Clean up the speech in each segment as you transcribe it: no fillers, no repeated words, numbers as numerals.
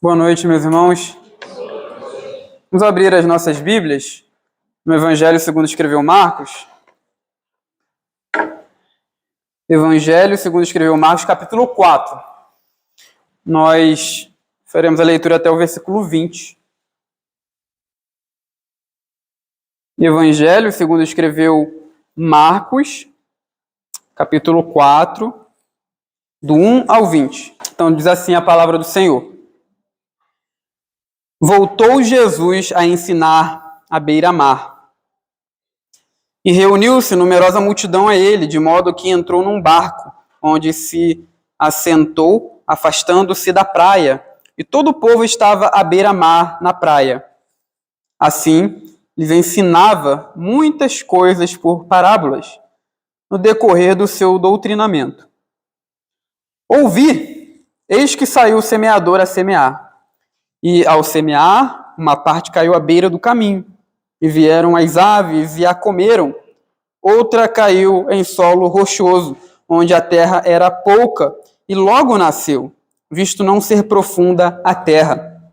Boa noite, meus irmãos. Vamos abrir as nossas Bíblias no Evangelho segundo escreveu Marcos. Evangelho segundo escreveu Marcos, capítulo 4. Nós faremos a leitura até o versículo 20. Evangelho segundo escreveu Marcos, capítulo 4, do 1 ao 20. Então diz assim a palavra do Senhor. Voltou Jesus a ensinar à beira-mar. E reuniu-se numerosa multidão a ele, de modo que entrou num barco, onde se assentou, afastando-se da praia, e todo o povo estava à beira-mar na praia. Assim, lhes ensinava muitas coisas por parábolas, no decorrer do seu doutrinamento. Ouvi, eis que saiu o semeador a semear. E, ao semear, uma parte caiu à beira do caminho, e vieram as aves e a comeram. Outra caiu em solo rochoso, onde a terra era pouca, e logo nasceu, visto não ser profunda a terra.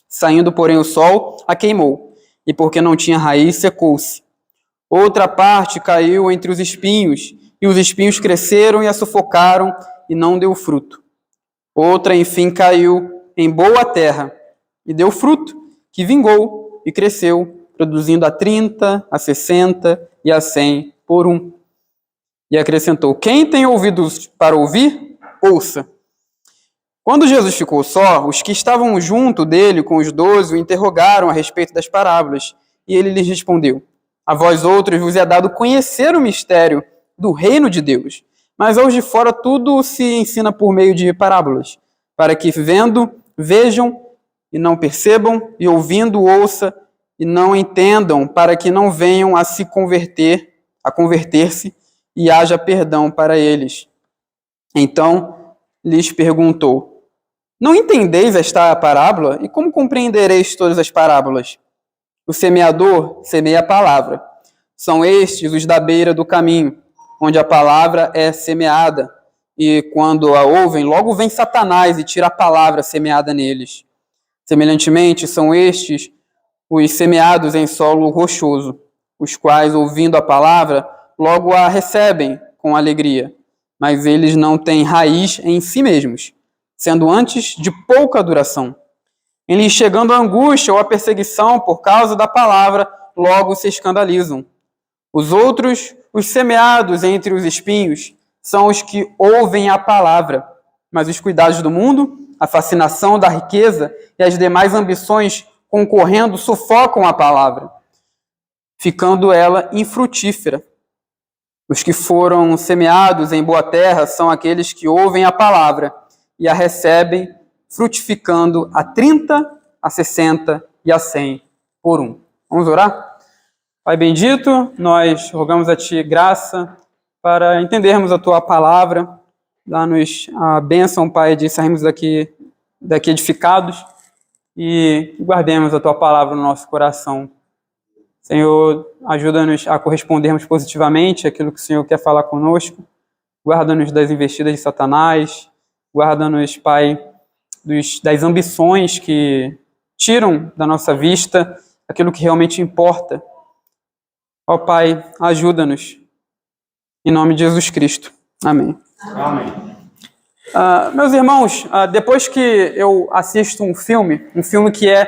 Saindo, porém, o sol a queimou, e porque não tinha raiz, secou-se. Outra parte caiu entre os espinhos, e os espinhos cresceram e a sufocaram, e não deu fruto. Outra, enfim, caiu em boa terra, e deu fruto, que vingou e cresceu, produzindo a 30, a 60 e a 100 por um. E acrescentou: quem tem ouvidos para ouvir, ouça. Quando Jesus ficou só, os que estavam junto dele com os 12 o interrogaram a respeito das parábolas, e ele lhes respondeu: a vós outros vos é dado conhecer o mistério do reino de Deus, mas aos de fora tudo se ensina por meio de parábolas, para que vendo, vejam e não percebam, e ouvindo, ouça e não entendam, para que não venham a se converter-se e haja perdão para eles. Então lhes perguntou: não entendeis esta parábola? E como compreendereis todas as parábolas? O semeador semeia a palavra. São estes os da beira do caminho, onde a palavra é semeada. E quando a ouvem, logo vem Satanás e tira a palavra semeada neles. Semelhantemente, são estes os semeados em solo rochoso, os quais, ouvindo a palavra, logo a recebem com alegria, mas eles não têm raiz em si mesmos, sendo antes de pouca duração. Em lhes chegando a angústia ou a perseguição por causa da palavra, logo se escandalizam. Os outros, os semeados entre os espinhos, são os que ouvem a palavra, mas os cuidados do mundo, a fascinação da riqueza e as demais ambições concorrendo sufocam a palavra, ficando ela infrutífera. Os que foram semeados em boa terra são aqueles que ouvem a palavra e a recebem, frutificando a 30, a 60 e a 100 por um. Vamos orar? Pai bendito, nós rogamos a Ti graça para entendermos a Tua palavra. Dá-nos a bênção, Pai, de sairmos daqui edificados e guardemos a Tua palavra no nosso coração. Senhor, ajuda-nos a correspondermos positivamente àquilo que o Senhor quer falar conosco. Guarda-nos das investidas de Satanás. Guarda-nos, Pai, das ambições que tiram da nossa vista aquilo que realmente importa. Ó Pai, ajuda-nos. Em nome de Jesus Cristo. Amém. Amém. Meus irmãos, depois que eu assisto um filme que é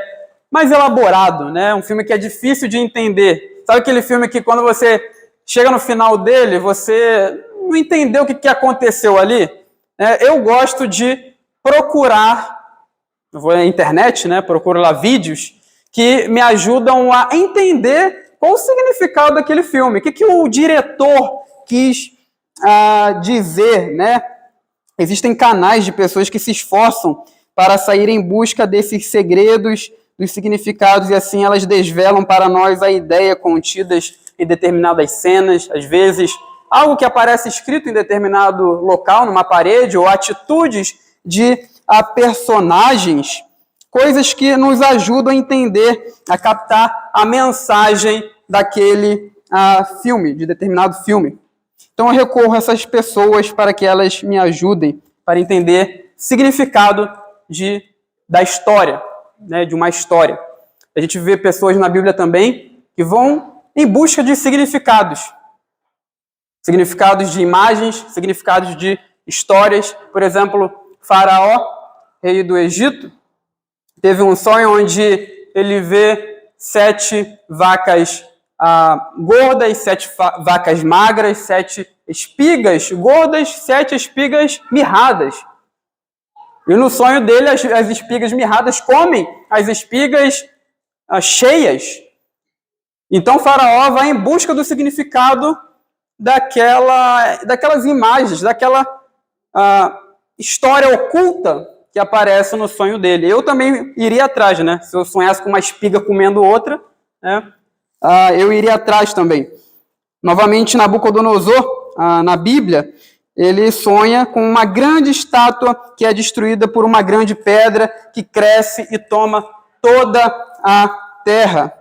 mais elaborado, né? Um filme que é difícil de entender. Sabe aquele filme que quando você chega no final dele, você não entendeu o que aconteceu ali? Eu gosto de procurar, eu vou na internet, né? Procuro lá vídeos que me ajudam a entender qual o significado daquele filme, o que o diretor quis dizer, né? Existem canais de pessoas que se esforçam para sair em busca desses segredos, dos significados, e assim elas desvelam para nós a ideia contidas em determinadas cenas, às vezes algo que aparece escrito em determinado local, numa parede, ou atitudes de personagens, coisas que nos ajudam a entender, a captar a mensagem daquele filme, de determinado filme. Então eu recorro a essas pessoas para que elas me ajudem para entender o significado de da história, né, de uma história. A gente vê pessoas na Bíblia também que vão em busca de significados. Significados de imagens, significados de histórias. Por exemplo, Faraó, rei do Egito, teve um sonho onde ele vê 7 vacas gordas, 7 vacas magras, 7 espigas gordas, 7 espigas mirradas. E no sonho dele, as espigas mirradas comem as espigas cheias. Então, Faraó vai em busca do significado daquelas imagens, daquela história oculta que aparece no sonho dele. Eu também iria atrás, né? Se eu sonhasse com uma espiga comendo outra, né? Eu iria atrás também. Novamente, Nabucodonosor, na Bíblia, ele sonha com uma grande estátua que é destruída por uma grande pedra que cresce e toma toda a terra.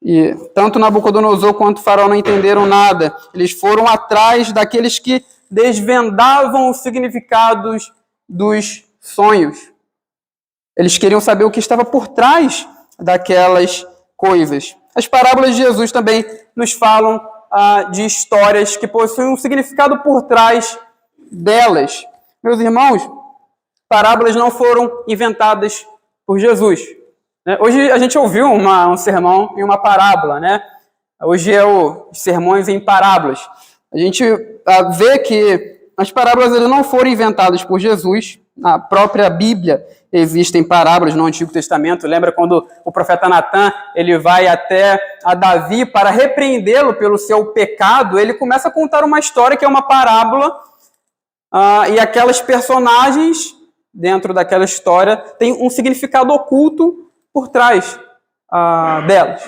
E tanto Nabucodonosor quanto o faraó não entenderam nada. Eles foram atrás daqueles que desvendavam os significados dos sonhos. Eles queriam saber o que estava por trás daquelas coisas. As parábolas de Jesus também nos falam de histórias que possuem um significado por trás delas. Meus irmãos, parábolas não foram inventadas por Jesus. Hoje a gente ouviu um sermão em uma parábola, né? Hoje é os sermões em parábolas. A gente vê que as parábolas não foram inventadas por Jesus. Na própria Bíblia existem parábolas no Antigo Testamento. Lembra quando o profeta Natan ele vai até a Davi para repreendê-lo pelo seu pecado? Ele começa a contar uma história que é uma parábola e aquelas personagens dentro daquela história têm um significado oculto por trás delas.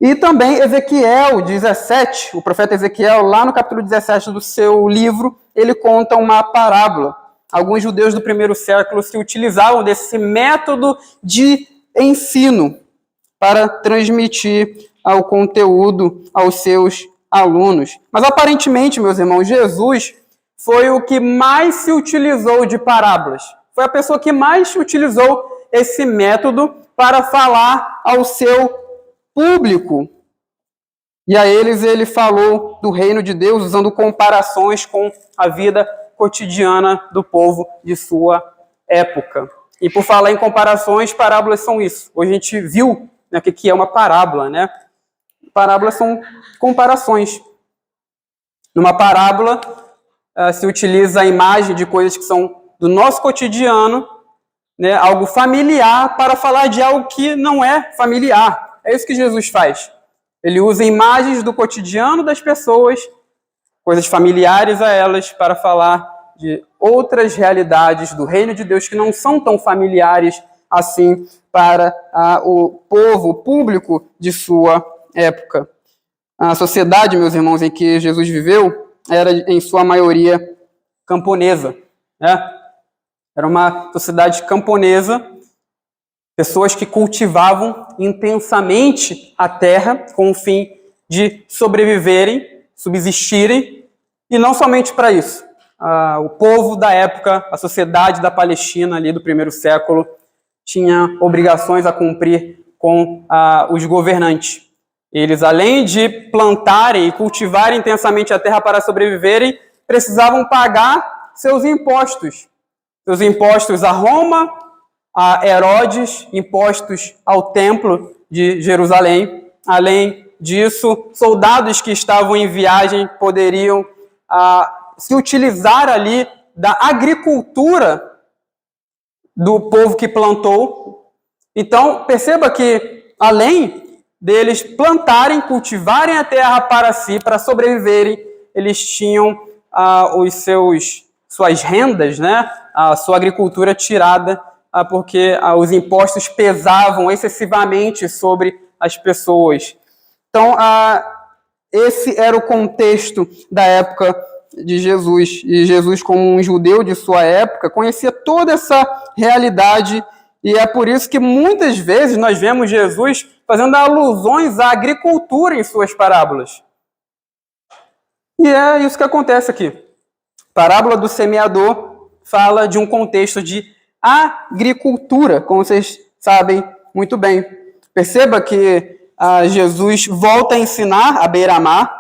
E também Ezequiel 17, o profeta Ezequiel, lá no capítulo 17 do seu livro, ele conta uma parábola. Alguns judeus do primeiro século se utilizavam desse método de ensino para transmitir o conteúdo aos seus alunos. Mas aparentemente, meus irmãos, Jesus foi o que mais se utilizou de parábolas. Foi a pessoa que mais utilizou esse método para falar ao seu público. E a eles ele falou do reino de Deus usando comparações com a vida cotidiana do povo de sua época. E por falar em comparações, parábolas são isso. Hoje a gente viu, né, o que é uma parábola, né? Parábolas são comparações. Numa parábola se utiliza a imagem de coisas que são do nosso cotidiano, né, algo familiar, para falar de algo que não é familiar. É isso que Jesus faz. Ele usa imagens do cotidiano das pessoas, coisas familiares a elas, para falar de outras realidades do reino de Deus que não são tão familiares assim para o povo, o público de sua época. A sociedade, meus irmãos, em que Jesus viveu era, em sua maioria, camponesa, né? Era uma sociedade camponesa, pessoas que cultivavam intensamente a terra com o fim de sobreviverem, subsistirem, e não somente para isso. O povo da época, a sociedade da Palestina ali do primeiro século, tinha obrigações a cumprir com os governantes. Eles, além de plantarem e cultivarem intensamente a terra para sobreviverem, precisavam pagar seus impostos. Seus impostos a Roma, a Herodes, impostos ao templo de Jerusalém. Além disso, soldados que estavam em viagem poderiam se utilizar ali da agricultura do povo que plantou. Então, perceba que, além deles plantarem, cultivarem a terra para si, para sobreviverem, eles tinham suas rendas, né? A sua agricultura tirada, porque os impostos pesavam excessivamente sobre as pessoas. Então, esse era o contexto da época de Jesus. E Jesus, como um judeu de sua época, conhecia toda essa realidade, e é por isso que muitas vezes nós vemos Jesus fazendo alusões à agricultura em suas parábolas. E é isso que acontece aqui. A parábola do semeador fala de um contexto de agricultura, como vocês sabem muito bem. Perceba que Jesus volta a ensinar à beira-mar.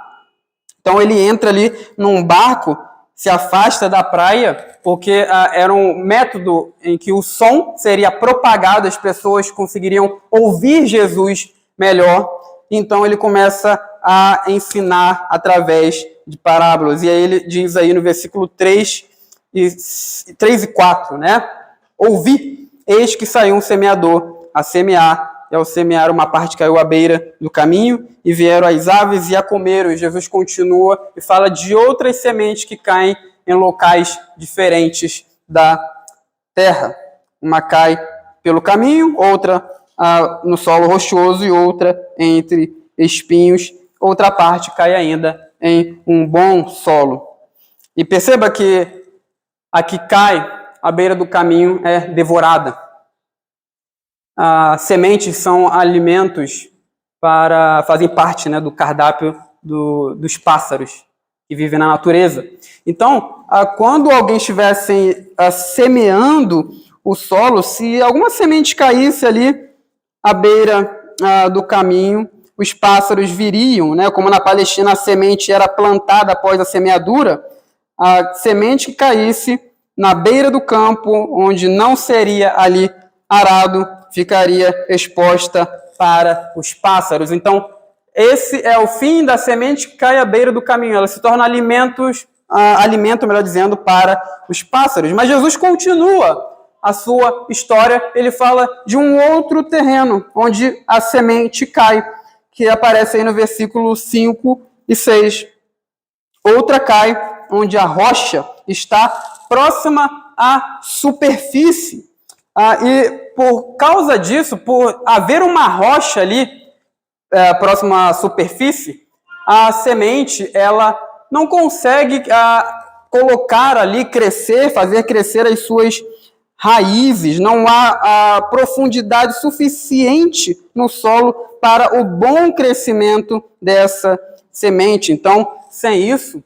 Então ele entra ali num barco, se afasta da praia, porque era um método em que o som seria propagado, as pessoas conseguiriam ouvir Jesus melhor. Então ele começa a ensinar através de parábolas. E aí ele diz aí no versículo 3 e 4, né? Ouvi, eis que saiu um semeador a semear, e ao semear uma parte caiu à beira do caminho, e vieram as aves e a comeram. E Jesus continua e fala de outras sementes que caem em locais diferentes da terra. Uma cai pelo caminho, outra no solo rochoso e outra entre espinhos. Outra parte cai ainda em um bom solo. E perceba que a que cai à beira do caminho é devorada. As sementes são alimentos fazem parte, né, do cardápio dos pássaros que vivem na natureza. Então, quando alguém estivesse semeando o solo, se alguma semente caísse ali à beira do caminho, os pássaros viriam, né? Como na Palestina a semente era plantada após a semeadura, a semente que caísse na beira do campo, onde não seria ali arado, ficaria exposta para os pássaros. Então, esse é o fim da semente que cai à beira do caminho. Ela se torna alimento, melhor dizendo, para os pássaros. Mas Jesus continua a sua história. Ele fala de um outro terreno, onde a semente cai, que aparece aí no versículo 5 e 6. Outra cai, onde a rocha está próxima à superfície. E por causa disso, por haver uma rocha ali próxima à superfície, a semente ela não consegue colocar ali, fazer crescer as suas raízes. Não há a profundidade suficiente no solo para o bom crescimento dessa semente. Então, sem isso,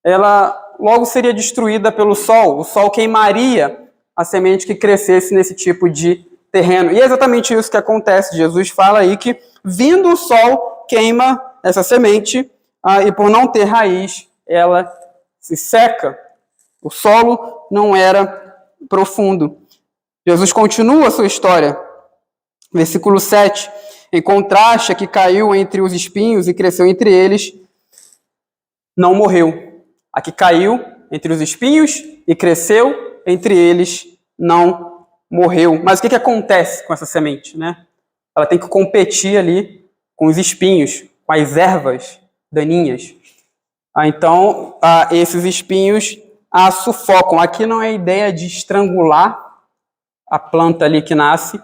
ela logo seria destruída pelo sol. O sol queimaria a semente que crescesse nesse tipo de terreno. E é exatamente isso que acontece. Jesus fala aí que, vindo o sol, queima essa semente, e por não ter raiz, ela se seca. O solo não era profundo. Jesus continua a sua história. Versículo 7. Em contraste, a que caiu entre os espinhos e cresceu entre eles, não morreu. A que caiu entre os espinhos e cresceu entre eles, não morreu. Mas o que acontece com essa semente, né? Ela tem que competir ali com os espinhos, com as ervas daninhas. Então, esses espinhos a sufocam. Aqui não é a ideia de estrangular a planta ali que nasce,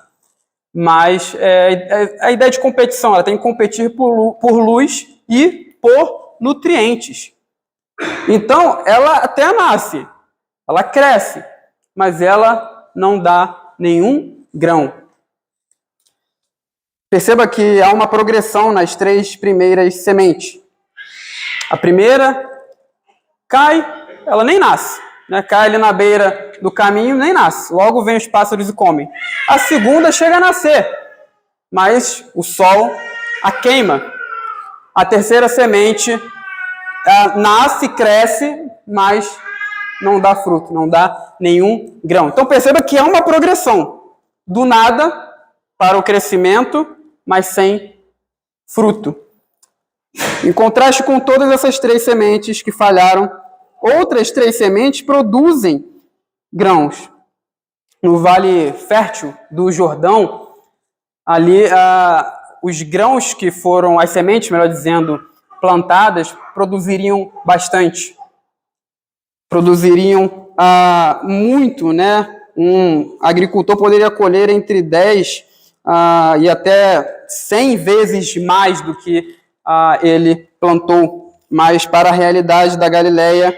mas é a ideia de competição. Ela tem que competir por luz e por nutrientes. Então, ela até nasce, ela cresce, mas ela não dá nenhum grão. Perceba que há uma progressão nas 3 primeiras sementes. A primeira cai, ela nem nasce, né? Cai ali na beira do caminho, nem nasce. Logo vem os pássaros e comem. A segunda chega a nascer, mas o sol a queima. A terceira semente nasce, cresce, mas não dá fruto, não dá nenhum grão. Então perceba que é uma progressão do nada para o crescimento, mas sem fruto. Em contraste com todas essas 3 sementes que falharam, outras 3 sementes produzem grãos. No Vale Fértil do Jordão, ali os grãos que foram, as sementes, melhor dizendo, plantadas, produziriam bastante. Produziriam muito, né? Um agricultor poderia colher entre 10 e até 100 vezes mais do que ele plantou. Mas para a realidade da Galileia,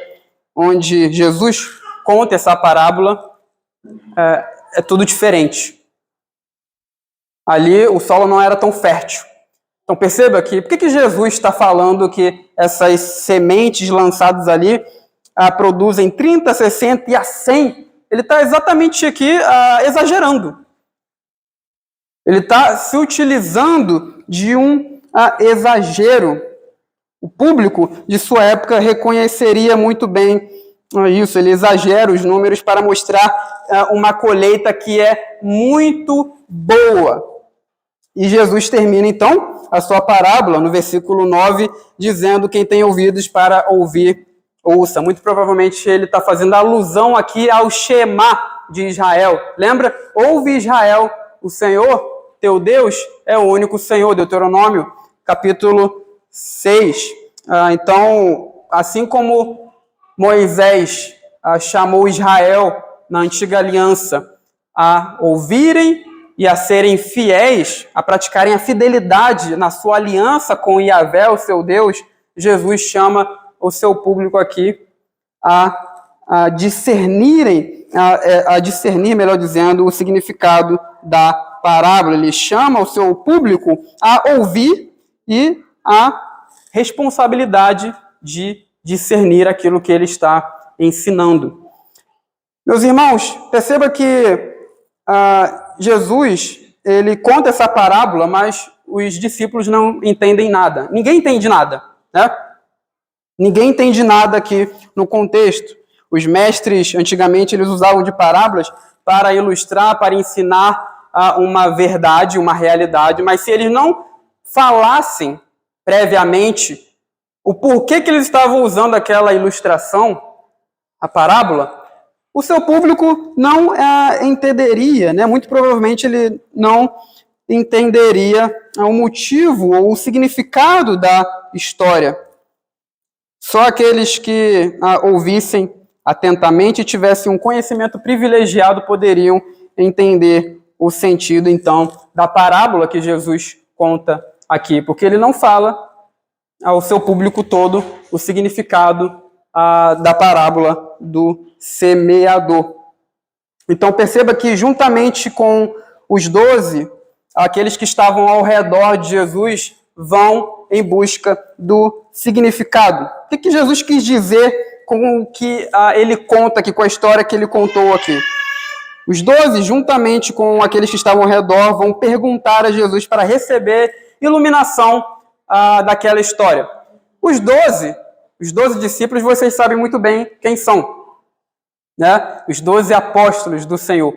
onde Jesus conta essa parábola, é tudo diferente. Ali o solo não era tão fértil. Então perceba aqui, por que Jesus está falando que essas sementes lançadas ali produzem 30, 60 e a 100 ele está exatamente aqui exagerando. Ele está se utilizando de um exagero. O público de sua época reconheceria muito bem isso. Ele exagera os números para mostrar uma colheita que é muito boa. E Jesus termina, então, a sua parábola, no versículo 9, dizendo: quem tem ouvidos para ouvir, ouça. Muito provavelmente ele está fazendo alusão aqui ao Shema de Israel. Lembra? Ouve, Israel, o Senhor teu Deus é o único Senhor. Deuteronômio, capítulo 6. Então, assim como Moisés chamou Israel na antiga aliança a ouvirem e a serem fiéis, a praticarem a fidelidade na sua aliança com Yahvé, o seu Deus, Jesus chama o seu público aqui a discernirem, a discernir, melhor dizendo, o significado da parábola. Ele chama o seu público a ouvir e a responsabilidade de discernir aquilo que ele está ensinando. Meus irmãos, perceba que Jesus, ele conta essa parábola, mas os discípulos não entendem nada. Ninguém entende nada, né? Ninguém entende nada aqui no contexto. Os mestres, antigamente, eles usavam de parábolas para ilustrar, para ensinar uma verdade, uma realidade, mas se eles não falassem previamente o porquê que eles estavam usando aquela ilustração, a parábola, o seu público não entenderia, né? Muito provavelmente ele não entenderia o motivo ou o significado da história. Só aqueles que ouvissem atentamente e tivessem um conhecimento privilegiado poderiam entender o sentido, então, da parábola que Jesus conta aqui, porque ele não fala ao seu público todo o significado da parábola do semeador. Então, perceba que, juntamente com os 12, aqueles que estavam ao redor de Jesus vão em busca do significado. O que Jesus quis dizer com o que ele conta aqui, com a história que ele contou aqui? Os 12, juntamente com aqueles que estavam ao redor, vão perguntar a Jesus para receber iluminação daquela história. Os 12 discípulos, vocês sabem muito bem quem são, né? Os 12 apóstolos do Senhor.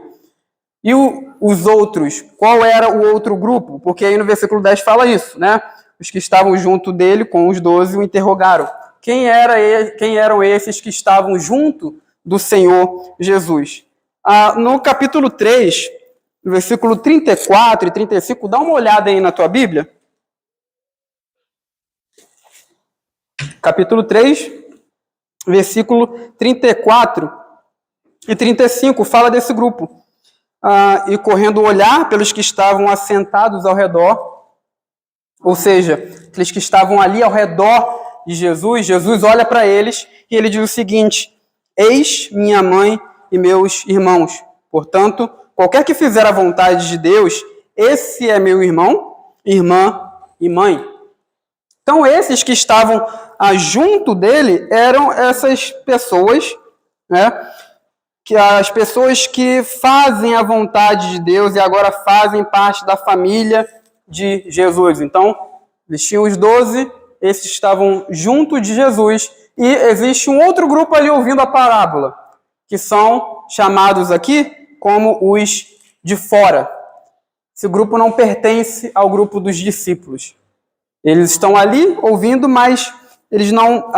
E os outros, qual era o outro grupo? Porque aí no versículo 10 fala isso, né? Os que estavam junto dele, com os 12, o interrogaram. Quem eram esses que estavam junto do Senhor Jesus? No capítulo 3, no versículo 34 e 35, dá uma olhada aí na tua Bíblia. Capítulo 3, versículo 34 e 35, fala desse grupo. E correndo o olhar pelos que estavam assentados ao redor, ou seja, aqueles que estavam ali ao redor de Jesus, Jesus olha para eles e ele diz o seguinte: eis minha mãe e meus irmãos. Portanto, qualquer que fizer a vontade de Deus, esse é meu irmão, irmã e mãe. Então, esses que estavam junto dele eram essas pessoas, né? Que as pessoas que fazem a vontade de Deus e agora fazem parte da família de Jesus. Então, eles tinham os 12, esses estavam junto de Jesus, e existe um outro grupo ali ouvindo a parábola, que são chamados aqui como os de fora. Esse grupo não pertence ao grupo dos discípulos. Eles estão ali ouvindo, mas eles não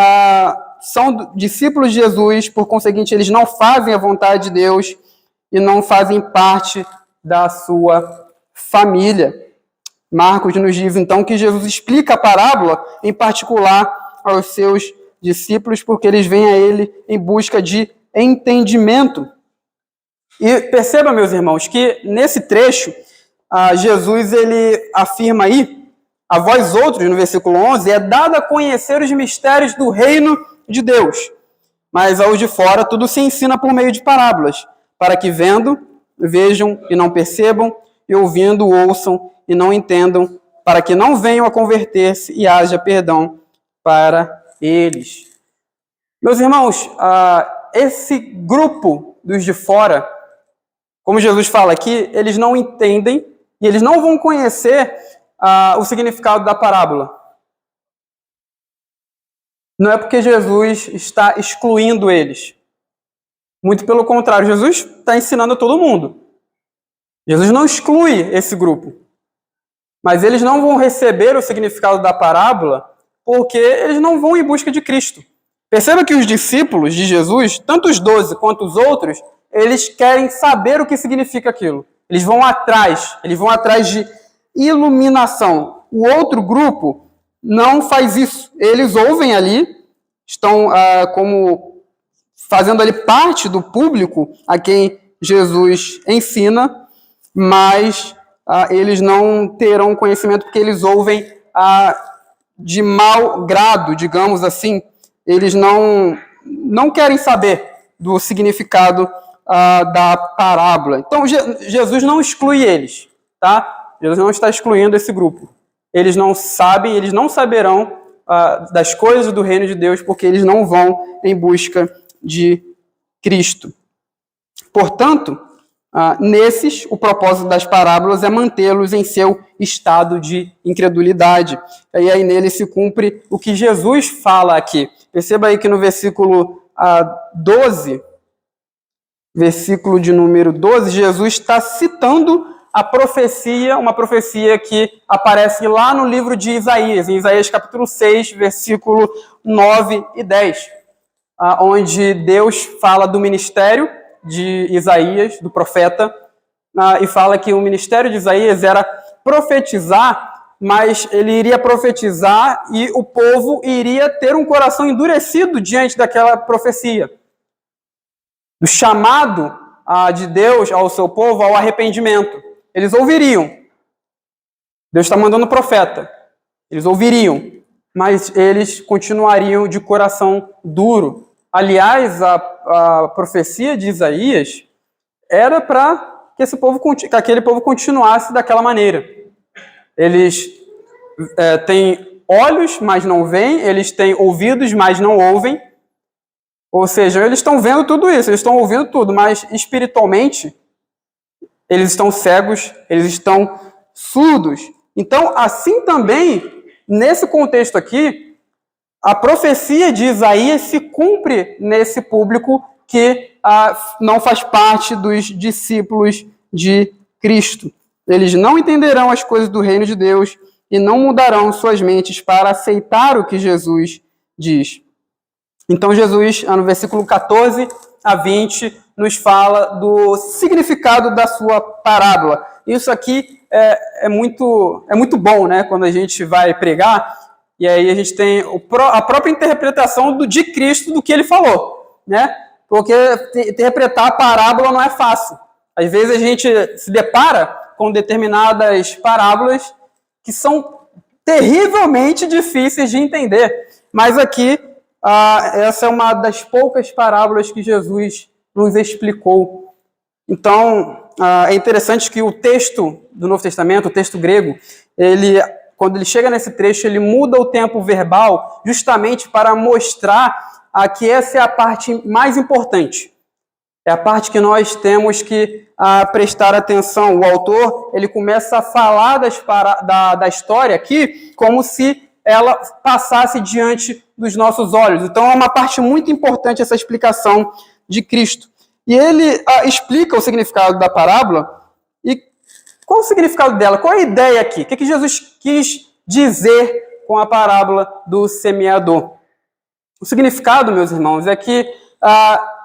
são discípulos de Jesus, por conseguinte, eles não fazem a vontade de Deus e não fazem parte da sua família. Marcos nos diz, então, que Jesus explica a parábola, em particular aos seus discípulos, porque eles vêm a ele em busca de entendimento. E perceba, meus irmãos, que nesse trecho, Jesus ele afirma aí, a vós outros, no versículo 11, é dado a conhecer os mistérios do reino de Deus, mas aos de fora tudo se ensina por meio de parábolas, para que vendo, vejam e não percebam, e ouvindo, ouçam e não entendam, para que não venham a converter-se e haja perdão para eles. Meus irmãos, esse grupo dos de fora, como Jesus fala aqui, eles não entendem e eles não vão conhecer o significado da parábola. Não é porque Jesus está excluindo eles. Muito pelo contrário, Jesus está ensinando a todo mundo. Jesus não exclui esse grupo. Mas eles não vão receber o significado da parábola porque eles não vão em busca de Cristo. Perceba que os discípulos de Jesus, tanto os 12 quanto os outros, eles querem saber o que significa aquilo. Eles vão atrás de iluminação. O outro grupo não faz isso. Eles ouvem ali, estão como fazendo ali parte do público a quem Jesus ensina, mas eles não terão conhecimento porque eles ouvem de mau grado, digamos assim. Eles não querem saber do significado da parábola. Então, Jesus não exclui eles, tá? Jesus não está excluindo esse grupo. Eles não sabem, eles não saberão das coisas do reino de Deus porque eles não vão em busca de Cristo. Portanto, nesses, o propósito das parábolas é mantê-los em seu estado de incredulidade. E aí nele se cumpre o que Jesus fala aqui. Perceba aí que no versículo 12, versículo de número 12, Jesus está citando a profecia, uma profecia que aparece lá no livro de Isaías, em Isaías capítulo 6, versículo 9 e 10, onde Deus fala do ministério de Isaías, do profeta, e fala que o ministério de Isaías era profetizar, mas ele iria profetizar e o povo iria ter um coração endurecido diante daquela profecia. Do chamado de Deus ao seu povo ao arrependimento. Eles ouviriam. Deus está mandando o profeta. Eles ouviriam, mas eles continuariam de coração duro. Aliás, a profecia de Isaías era para que aquele povo continuasse daquela maneira. Eles têm olhos, mas não veem. Eles têm ouvidos, mas não ouvem. Ou seja, eles estão vendo tudo isso, eles estão ouvindo tudo, mas espiritualmente eles estão cegos, eles estão surdos. Então, assim também, nesse contexto aqui, a profecia de Isaías se cumpre nesse público que não faz parte dos discípulos de Cristo. Eles não entenderão as coisas do reino de Deus e não mudarão suas mentes para aceitar o que Jesus diz. Então, Jesus, no versículo 14 a 20, nos fala do significado da sua parábola. Isso aqui é muito bom, né? Quando a gente vai pregar, e aí a gente tem a própria interpretação de Cristo do que ele falou, né? Porque interpretar a parábola não é fácil. Às vezes a gente se depara com determinadas parábolas que são terrivelmente difíceis de entender. Mas aqui, essa é uma das poucas parábolas que Jesus nos explicou. Então, é interessante que o texto do Novo Testamento, o texto grego, quando ele chega nesse trecho, ele muda o tempo verbal justamente para mostrar que essa é a parte mais importante. É a parte que nós temos que prestar atenção. O autor, ele começa a falar da história aqui como se ela passasse diante dos nossos olhos. Então, é uma parte muito importante essa explicação de Cristo. E ele explica o significado da parábola. E qual o significado dela? Qual a ideia aqui? O que Jesus quis dizer com a parábola do semeador? O significado, meus irmãos, é que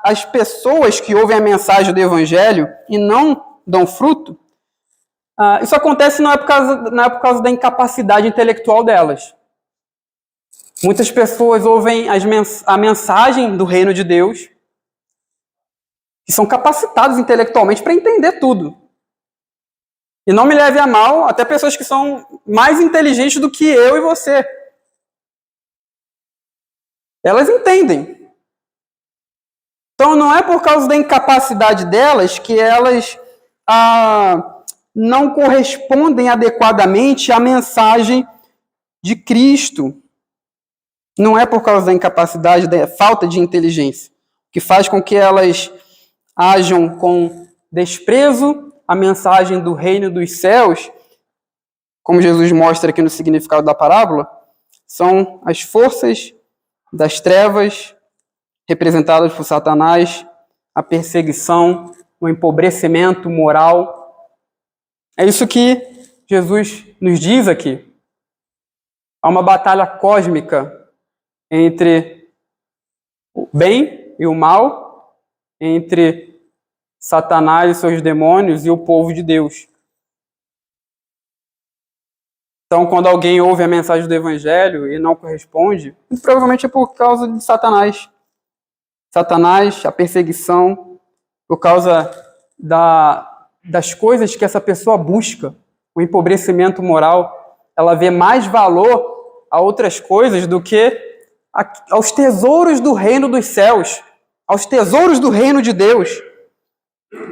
as pessoas que ouvem a mensagem do Evangelho e não dão fruto, isso acontece não é por causa da incapacidade intelectual delas. Muitas pessoas ouvem a mensagem do reino de Deus e são capacitados intelectualmente para entender tudo. E não me leve a mal, até pessoas que são mais inteligentes do que eu e você. Elas entendem. Então não é por causa da incapacidade delas que elas não correspondem adequadamente à mensagem de Cristo. Não é por causa da incapacidade, da falta de inteligência, que faz com que elas ajam com desprezo a mensagem do reino dos céus, como Jesus mostra aqui no significado da parábola, são as forças das trevas, representadas por Satanás, a perseguição, o empobrecimento moral. É isso que Jesus nos diz aqui. Há uma batalha cósmica entre o bem e o mal, entre Satanás e seus demônios e o povo de Deus. Então, quando alguém ouve a mensagem do Evangelho e não corresponde, muito provavelmente é por causa de Satanás. Satanás, a perseguição, por causa das coisas que essa pessoa busca, o empobrecimento moral. Ela vê mais valor a outras coisas do que aos tesouros do reino dos céus, aos tesouros do reino de Deus.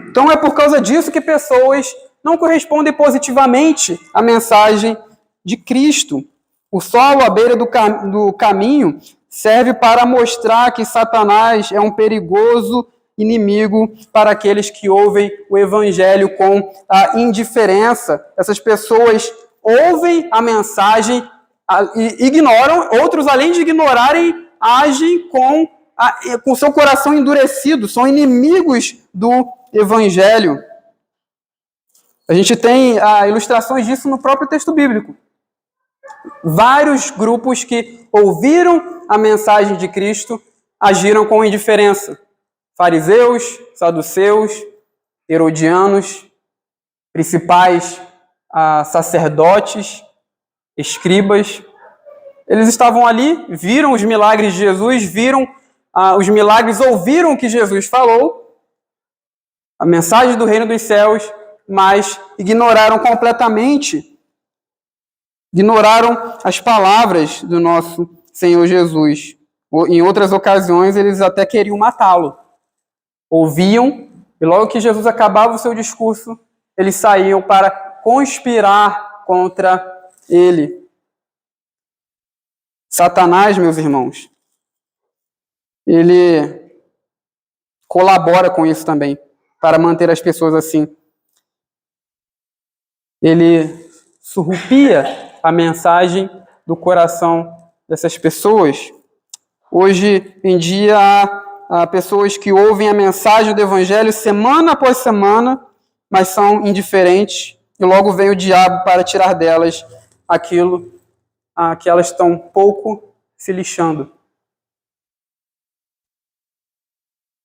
Então é por causa disso que pessoas não correspondem positivamente à mensagem de Cristo. O solo à beira do caminho serve para mostrar que Satanás é um perigoso inimigo para aqueles que ouvem o Evangelho com a indiferença. Essas pessoas ouvem a mensagem e ignoram, outros, além de ignorarem, agem com seu coração endurecido, são inimigos do Evangelho. A gente tem ilustrações disso no próprio texto bíblico. Vários grupos que ouviram a mensagem de Cristo agiram com indiferença. Fariseus, saduceus, herodianos, principais sacerdotes, escribas. Eles estavam ali, viram os milagres de Jesus, viram os milagres, ouviram o que Jesus falou, a mensagem do reino dos céus, mas ignoraram completamente, ignoraram as palavras do nosso Senhor Jesus. Em outras ocasiões, eles até queriam matá-lo. Ouviam, e logo que Jesus acabava o seu discurso, eles saíam para conspirar contra ele. Satanás, meus irmãos, ele colabora com isso também, para manter as pessoas assim. Ele surrupia a mensagem do coração dessas pessoas. Hoje em dia há pessoas que ouvem a mensagem do Evangelho semana após semana, mas são indiferentes, e logo vem o diabo para tirar delas aquilo que elas estão pouco se lixando.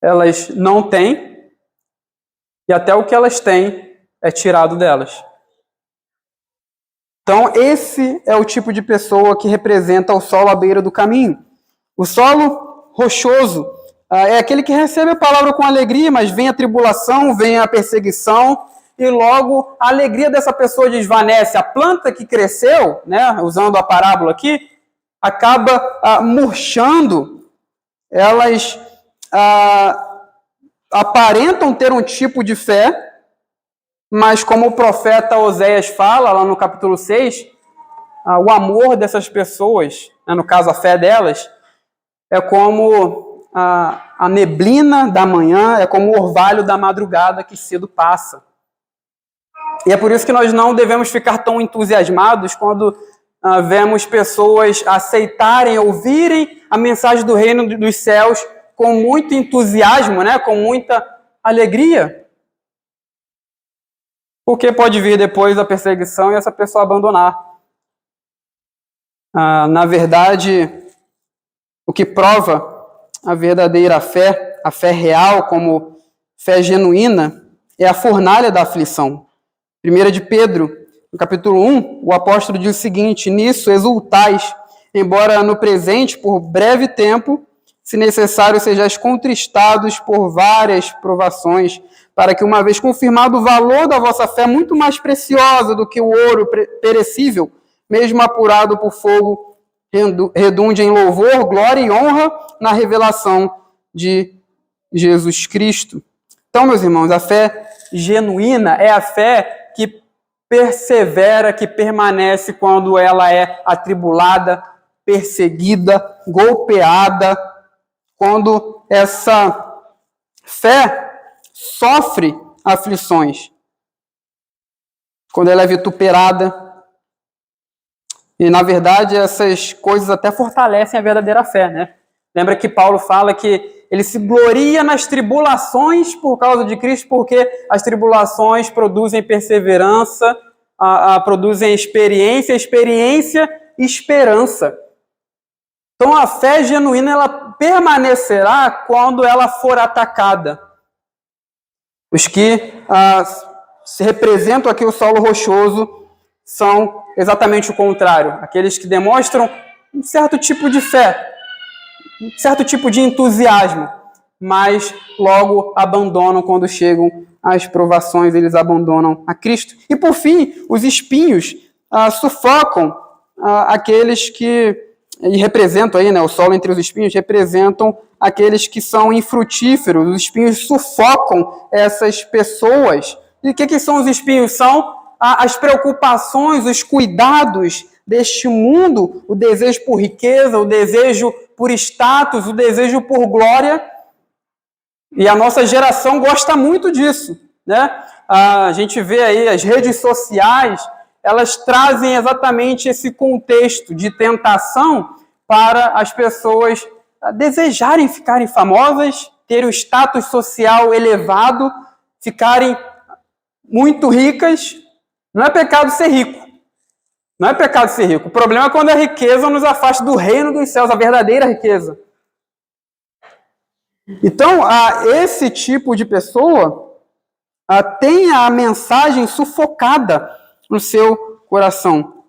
Elas não têm, e até o que elas têm é tirado delas. Então, esse é o tipo de pessoa que representa o solo à beira do caminho. O solo rochoso é aquele que recebe a palavra com alegria, mas vem a tribulação, vem a perseguição, e logo a alegria dessa pessoa desvanece. A planta que cresceu, né, usando a parábola aqui, acaba murchando. Elas aparentam ter um tipo de fé, mas como o profeta Oséias fala, lá no capítulo 6, o amor dessas pessoas, né, no caso a fé delas, é como a neblina da manhã, é como o orvalho da madrugada que cedo passa. E é por isso que nós não devemos ficar tão entusiasmados quando vemos pessoas aceitarem, ouvirem a mensagem do reino dos céus com muito entusiasmo, né, com muita alegria. Porque pode vir depois a perseguição e essa pessoa abandonar. Na verdade, o que prova a verdadeira fé, a fé real como fé genuína, é a fornalha da aflição. 1 de Pedro, no capítulo 1, o apóstolo diz o seguinte: nisso exultais, embora no presente, por breve tempo, se necessário, sejais contristados por várias provações, para que, uma vez confirmado o valor da vossa fé, muito mais preciosa do que o ouro perecível, mesmo apurado por fogo, redunde em louvor, glória e honra na revelação de Jesus Cristo. Então, meus irmãos, a fé genuína é a fé que persevera, que permanece quando ela é atribulada, perseguida, golpeada, quando essa fé sofre aflições, quando ela é vituperada. E, na verdade, essas coisas até fortalecem a verdadeira fé, né? Lembra que Paulo fala que ele se gloria nas tribulações por causa de Cristo, porque as tribulações produzem perseverança, produzem experiência, esperança. Então, a fé genuína, ela permanecerá quando ela for atacada. Os que se representam aqui o solo rochoso são exatamente o contrário. Aqueles que demonstram um certo tipo de fé, um certo tipo de entusiasmo, mas logo abandonam quando chegam as provações, eles abandonam a Cristo. E por fim, os espinhos sufocam aqueles que, e representam aí, né, o solo entre os espinhos, representam aqueles que são infrutíferos. Os espinhos sufocam essas pessoas. E o que são os espinhos? São as preocupações, os cuidados deste mundo, o desejo por riqueza, o desejo por status, o desejo por glória. E a nossa geração gosta muito disso, né? A gente vê aí as redes sociais, elas trazem exatamente esse contexto de tentação para as pessoas desejarem ficarem famosas, ter o status social elevado, ficarem muito ricas. Não é pecado ser rico. Não é pecado ser rico. O problema é quando a riqueza nos afasta do reino dos céus, a verdadeira riqueza. Então, esse tipo de pessoa tem a mensagem sufocada no seu coração.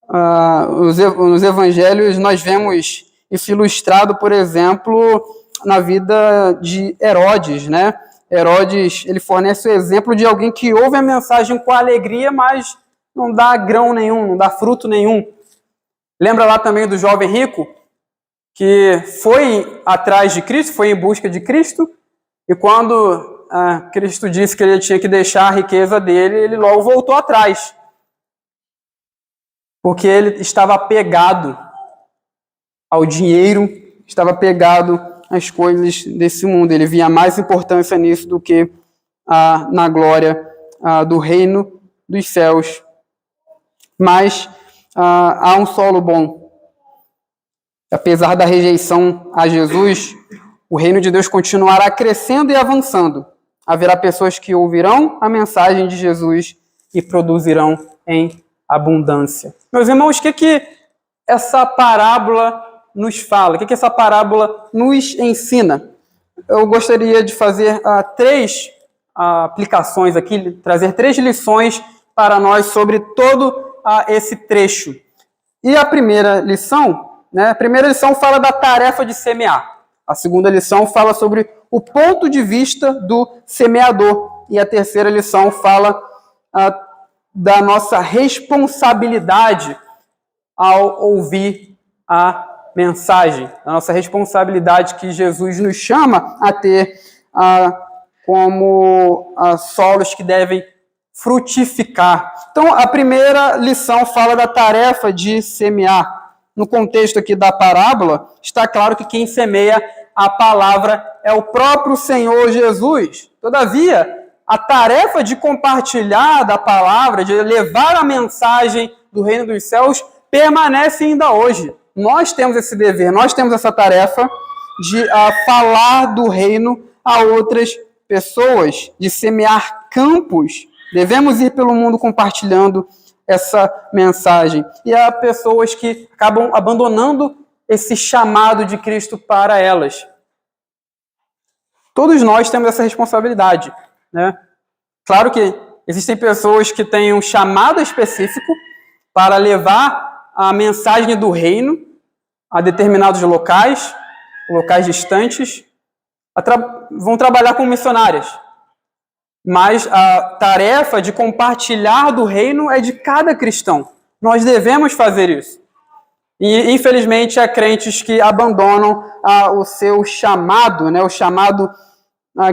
Nos evangelhos nós vemos isso ilustrado, por exemplo, na vida de Herodes, né? Herodes, ele fornece o exemplo de alguém que ouve a mensagem com alegria, mas não dá grão nenhum, não dá fruto nenhum. Lembra lá também do jovem rico, que foi atrás de Cristo, foi em busca de Cristo, e quando Cristo disse que ele tinha que deixar a riqueza dele, ele logo voltou atrás, porque ele estava apegado ao dinheiro, estava apegado às coisas desse mundo. Ele via mais importância nisso do que na glória do reino dos céus. Mas há um solo bom. Apesar da rejeição a Jesus, o reino de Deus continuará crescendo e avançando. Haverá pessoas que ouvirão a mensagem de Jesus e produzirão em abundância. Meus irmãos, o que essa parábola nos fala? O que essa parábola nos ensina? Eu gostaria de fazer 3 aplicações aqui, trazer 3 lições para nós sobre todo esse trecho. E a primeira lição, né? A primeira lição fala da tarefa de semear. A segunda lição fala sobre o ponto de vista do semeador. E a terceira lição fala da nossa responsabilidade ao ouvir a mensagem, a nossa responsabilidade que Jesus nos chama a ter como solos que devem frutificar. Então, a primeira lição fala da tarefa de semear. No contexto aqui da parábola, está claro que quem semeia a palavra é o próprio Senhor Jesus. Todavia, a tarefa de compartilhar da palavra, de levar a mensagem do reino dos céus, permanece ainda hoje. Nós temos esse dever, nós temos essa tarefa de falar do reino a outras pessoas, de semear campos. Devemos ir pelo mundo compartilhando essa mensagem. E há pessoas que acabam abandonando esse chamado de Cristo para elas. Todos nós temos essa responsabilidade, né? Claro que existem pessoas que têm um chamado específico para levar a mensagem do reino a determinados locais distantes, vão trabalhar como missionárias. Mas a tarefa de compartilhar do reino é de cada cristão. Nós devemos fazer isso. E, infelizmente, há crentes que abandonam o seu chamado, né, o chamado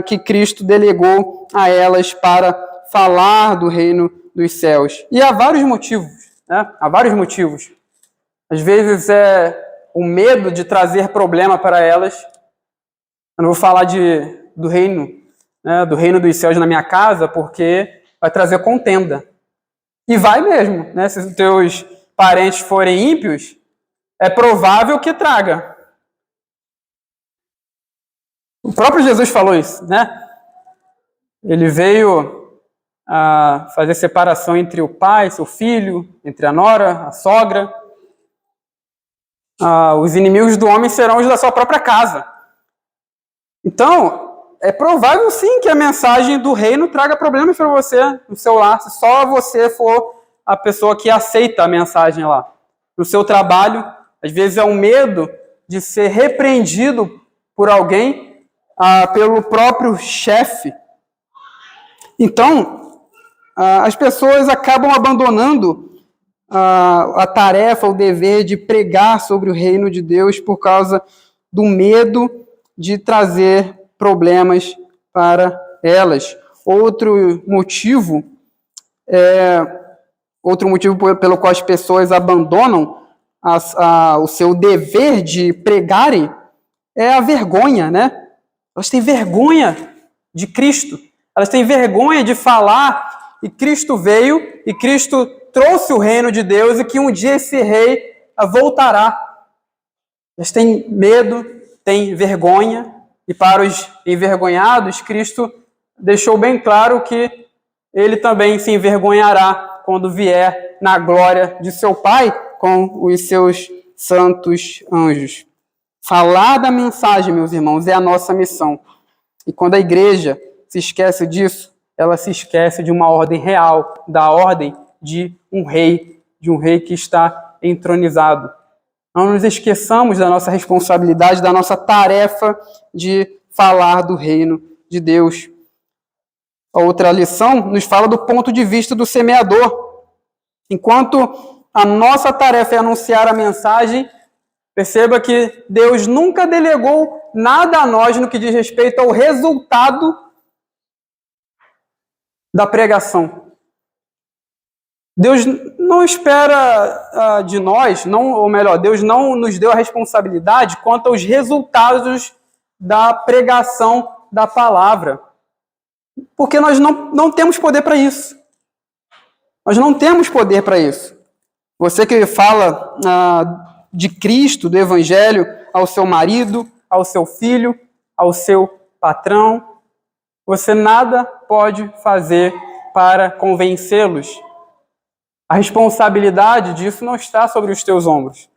que Cristo delegou a elas para falar do reino dos céus. E há vários motivos, né? Há vários motivos. Às vezes é o medo de trazer problema para elas. Eu não vou falar do reino né, do reino dos céus na minha casa, porque vai trazer contenda. E vai mesmo, né? Se os teus parentes forem ímpios, é provável que traga. O próprio Jesus falou isso, né? Ele veio a fazer separação entre o pai, seu filho, entre a nora, a sogra. Os inimigos do homem serão os da sua própria casa. Então, é provável sim que a mensagem do reino traga problemas para você no seu lar, se só você for a pessoa que aceita a mensagem lá. No seu trabalho, às vezes é um medo de ser repreendido por alguém, pelo próprio chefe. Então, as pessoas acabam abandonando a tarefa, o dever de pregar sobre o reino de Deus por causa do medo de trazer problemas para elas. Outro motivo pelo qual as pessoas abandonam o seu dever de pregarem é a vergonha, né? Elas têm vergonha de Cristo. Elas têm vergonha de falar e Cristo veio e Cristo trouxe o reino de Deus e que um dia esse rei voltará. Elas têm medo, têm vergonha, e para os envergonhados, Cristo deixou bem claro que ele também se envergonhará quando vier na glória de seu Pai com os seus santos anjos. Falar da mensagem, meus irmãos, é a nossa missão. E quando a igreja se esquece disso, ela se esquece de uma ordem real, da ordem de um rei que está entronizado. Não nos esqueçamos da nossa responsabilidade, da nossa tarefa de falar do reino de Deus. A outra lição nos fala do ponto de vista do semeador. Enquanto a nossa tarefa é anunciar a mensagem, perceba que Deus nunca delegou nada a nós no que diz respeito ao resultado da pregação. Deus não espera de nós, Deus não nos deu a responsabilidade quanto aos resultados da pregação da palavra. Porque nós não temos poder para isso. Nós não temos poder para isso. Você que fala de Cristo, do Evangelho, ao seu marido, ao seu filho, ao seu patrão, você nada pode fazer para convencê-los. A responsabilidade disso não está sobre os teus ombros.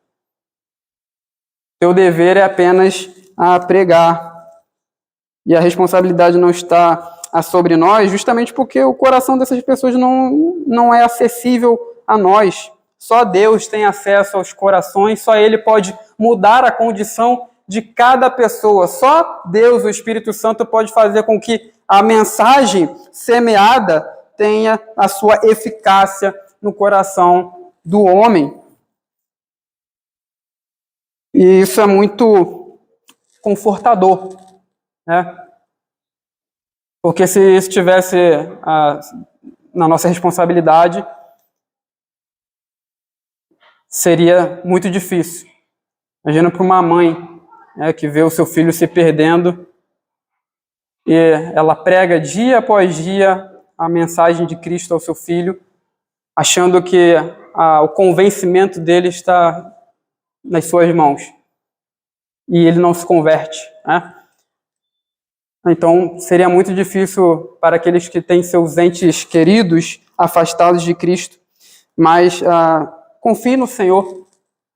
Teu dever é apenas pregar. E a responsabilidade não está sobre nós, justamente porque o coração dessas pessoas não é acessível a nós. Só Deus tem acesso aos corações, só Ele pode mudar a condição de cada pessoa. Só Deus, o Espírito Santo, pode fazer com que a mensagem semeada tenha a sua eficácia no coração do homem. E isso é muito confortador, né? Porque se isso estivesse na nossa responsabilidade, seria muito difícil. Imagina para uma mãe, né, que vê o seu filho se perdendo e ela prega dia após dia a mensagem de Cristo ao seu filho, achando que o convencimento dele está nas suas mãos. E ele não se converte, né? Então, seria muito difícil para aqueles que têm seus entes queridos afastados de Cristo. Mas confie no Senhor.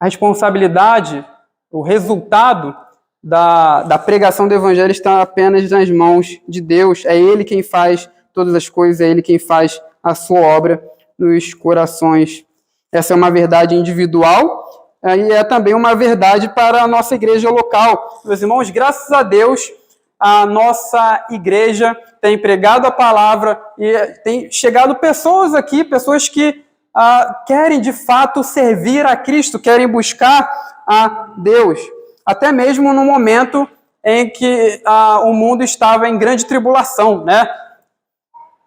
A responsabilidade, o resultado da pregação do Evangelho está apenas nas mãos de Deus. É Ele quem faz todas as coisas, é Ele quem faz a sua obra nos corações. Essa é uma verdade individual e é também uma verdade para a nossa igreja local. Meus irmãos, graças a Deus, a nossa igreja tem pregado a palavra e tem chegado pessoas aqui, pessoas que querem de fato servir a Cristo, querem buscar a Deus. Até mesmo no momento em que o mundo estava em grande tribulação, né?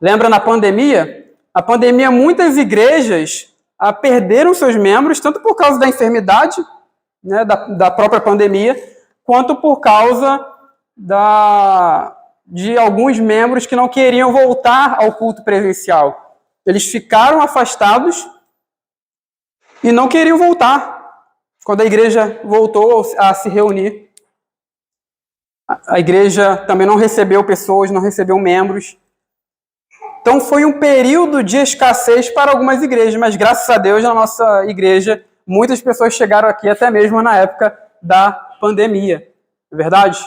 Lembra na pandemia? Na pandemia, muitas igrejas perderam seus membros, tanto por causa da enfermidade, né, da própria pandemia, quanto por causa de alguns membros que não queriam voltar ao culto presencial. Eles ficaram afastados e não queriam voltar. Quando a igreja voltou a se reunir, a igreja também não recebeu pessoas, não recebeu membros. Então foi um período de escassez para algumas igrejas, mas graças a Deus, na nossa igreja, muitas pessoas chegaram aqui até mesmo na época da pandemia. Não é verdade?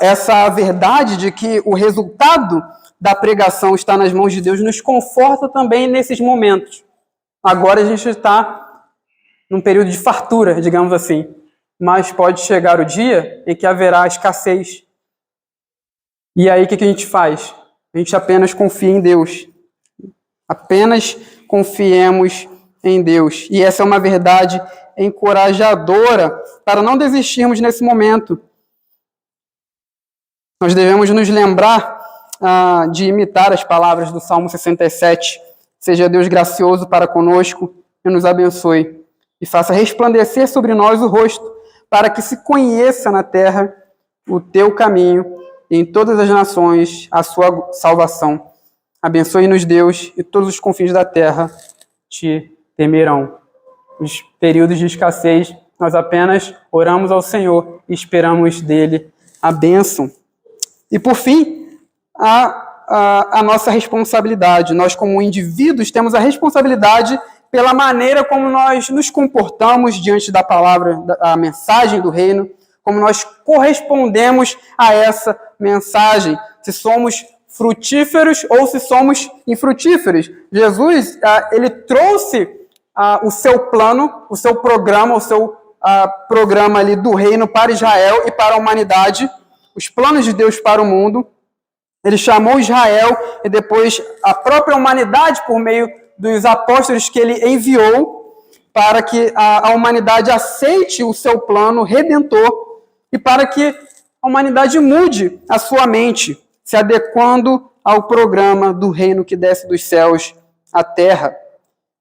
Essa verdade de que o resultado da pregação está nas mãos de Deus nos conforta também nesses momentos. Agora a gente está num período de fartura, digamos assim, mas pode chegar o dia em que haverá escassez. E aí o que a gente faz? A gente apenas confia em Deus. Apenas confiemos em Deus. E essa é uma verdade encorajadora para não desistirmos nesse momento. Nós devemos nos lembrar de imitar as palavras do Salmo 67. Seja Deus gracioso para conosco e nos abençoe, e faça resplandecer sobre nós o rosto, para que se conheça na terra o teu caminho e em todas as nações a sua salvação. Abençoe-nos, Deus, e todos os confins da terra te temerão. Nos períodos de escassez, nós apenas oramos ao Senhor e esperamos dele a bênção. E por fim, a nossa responsabilidade. Nós, como indivíduos, temos a responsabilidade pela maneira como nós nos comportamos diante da palavra, a mensagem do reino, como nós correspondemos a essa mensagem, se somos frutíferos ou se somos infrutíferos. Jesus, ele trouxe o seu plano, o seu programa, o seu programa ali do reino para Israel e para a humanidade, os planos de Deus para o mundo. Ele chamou Israel e depois a própria humanidade por meio dos apóstolos que ele enviou para que a humanidade aceite o seu plano redentor e para que a humanidade mude a sua mente, se adequando ao programa do reino que desce dos céus à terra.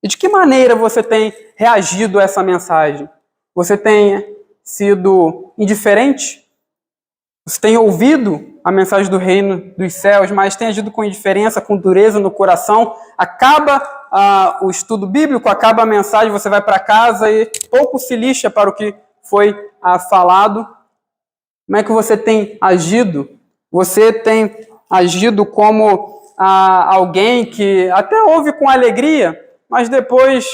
E de que maneira você tem reagido a essa mensagem? Você tem sido indiferente? Você tem ouvido a mensagem do reino dos céus, mas tem agido com indiferença, com dureza no coração? Acaba o estudo bíblico, acaba a mensagem, você vai para casa e pouco se lixa para o que foi falado. Como é que você tem agido? Você tem agido como alguém que até ouve com alegria, mas depois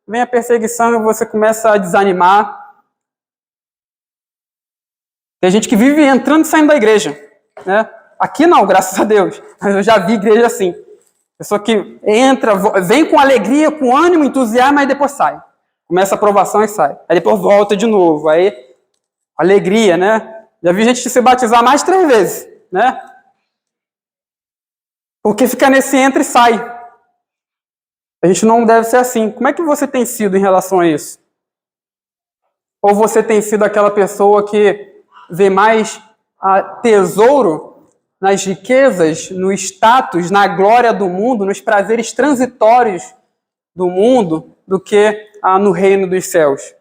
vem a perseguição e você começa a desanimar? Tem gente que vive entrando e saindo da igreja, né? Aqui não, graças a Deus, mas eu já vi igreja assim. Pessoa que entra, vem com alegria, com ânimo, entusiasmo, mas depois sai. Começa a aprovação e sai. Aí depois volta de novo. Aí, alegria, né? Já vi gente se batizar mais de 3 vezes, né? Porque fica nesse entra e sai. A gente não deve ser assim. Como é que você tem sido em relação a isso? Ou você tem sido aquela pessoa que vê mais tesouro nas riquezas, no status, na glória do mundo, nos prazeres transitórios do mundo, do que no reino dos céus?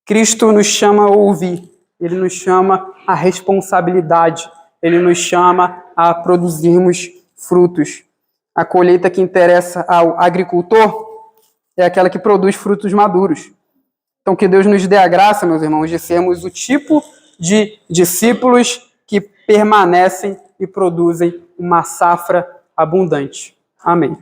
Cristo nos chama a ouvir, ele nos chama a responsabilidade, ele nos chama a produzirmos frutos. A colheita que interessa ao agricultor é aquela que produz frutos maduros. Então, que Deus nos dê a graça, meus irmãos, de sermos o tipo de discípulos que permanecem e produzem uma safra abundante. Amém.